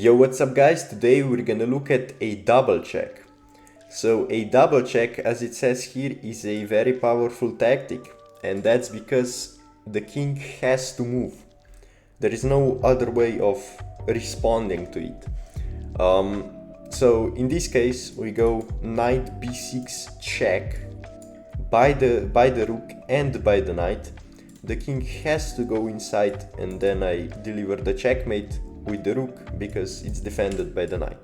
Yo, what's up guys? Today we're gonna look at a double check. So a double check, as it says here, is a very powerful tactic, and that's because the king has to move. There is no other way of responding to it. So in this case we go knight b6 check by the rook and by the knight. The king has to go inside, and then I deliver the checkmate with the rook because it's defended by the knight.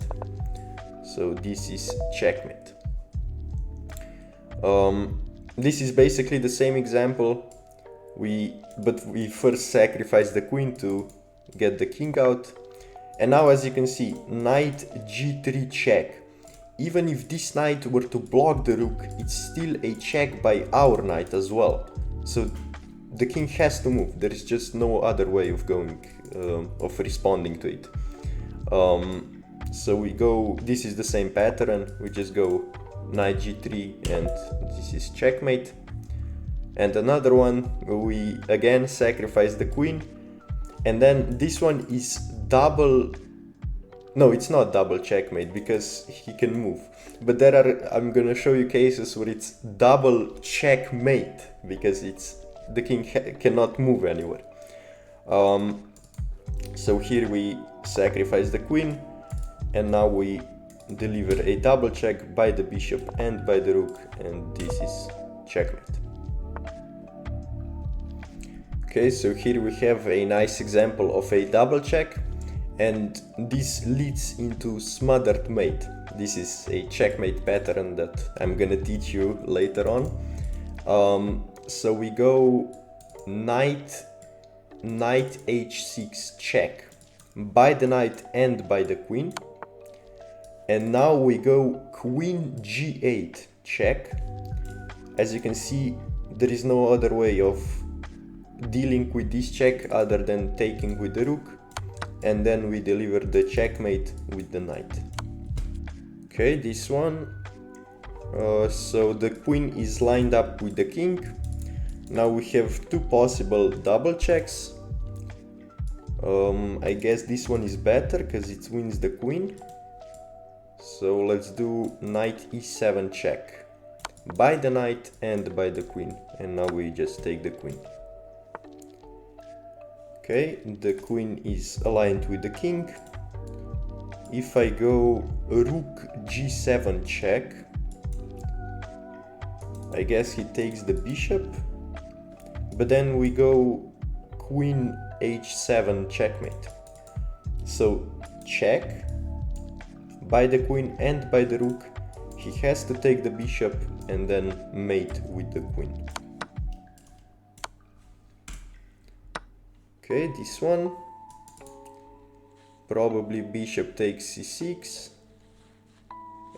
So this is checkmate. This is basically the same example, but we first sacrifice the queen to get the king out. And now, as you can see, knight g3 check. Even if this knight were to block the rook, it's still a check by our knight as well. So the king has to move. There is just no other way of responding to it. So we go, this is the same pattern, we just go knight g3 and this is checkmate. And another one, we again sacrifice the queen, and then this one is double, no, it's not double checkmate because he can move, but I'm gonna show you cases where it's double checkmate because the king cannot move anywhere. So here we sacrifice the queen, and now we deliver a double check by the bishop and by the rook, and this is checkmate. Okay, so here we have a nice example of a double check, and this leads into smothered mate. This is a checkmate pattern that I'm gonna teach you later on. So we go knight h6 check by the knight and by the queen, and now we go queen g8 check. As you can see, there is no other way of dealing with this check other than taking with the rook, and then we deliver the checkmate with the knight. Okay, this one, so the queen is lined up with the king. Now we have two possible double checks. I guess this one is better because it wins the queen. So let's do knight e7 check by the knight and by the queen, and now we just take the queen. Okay, the queen is aligned with the king. If I go rook g7 check, I guess he takes the bishop, but then we go queen h7 checkmate. So check by the queen and by the rook, he has to take the bishop and then mate with the queen. Okay, this one, probably bishop takes c6,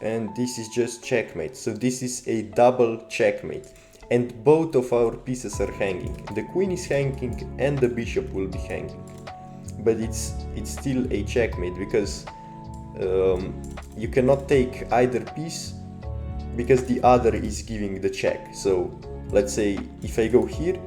and this is just checkmate. So this is a double checkmate, and both of our pieces are hanging. The queen is hanging and the bishop will be hanging, but it's still a checkmate because you cannot take either piece because the other is giving the check. So let's say if I go here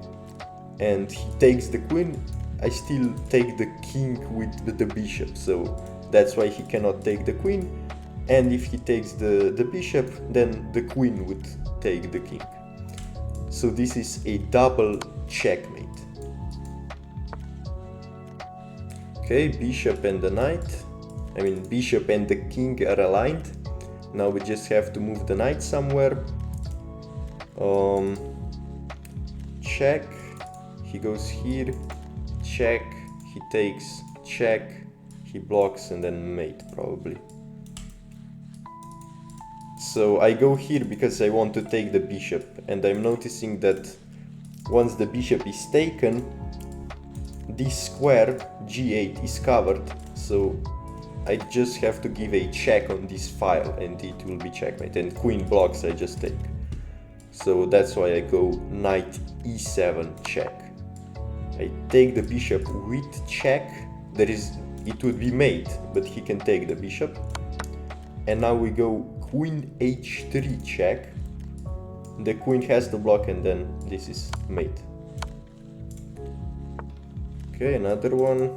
and he takes the queen, I still take the king with the bishop, so that's why he cannot take the queen. And if he takes the bishop, then the queen would take the king. So this is a double checkmate. Okay, bishop and the knight, bishop and the king are aligned. Now we just have to move the knight somewhere. Check, he goes here, check, he takes, check, he blocks, and then mate probably. So I go here because I want to take the bishop, and I'm noticing that once the bishop is taken, this square g8 is covered, so I just have to give a check on this file and it will be checkmate, and queen blocks, I just take. So that's why I go knight e7 check. I take the bishop with check, it would be mate, but he can take the bishop. And now we go queen h3 check. The queen has to block, and then this is mate. Okay, another one.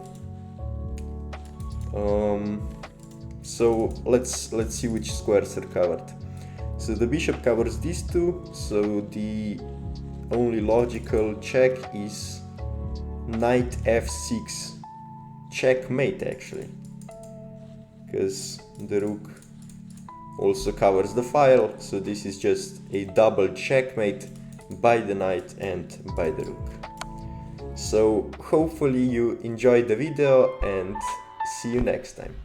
So let's see which squares are covered. So the bishop covers these two, so the only logical check is knight f6, checkmate actually, because the rook also covers the file, so this is just a double checkmate by the knight and by the rook. So hopefully you enjoyed the video and see you next time.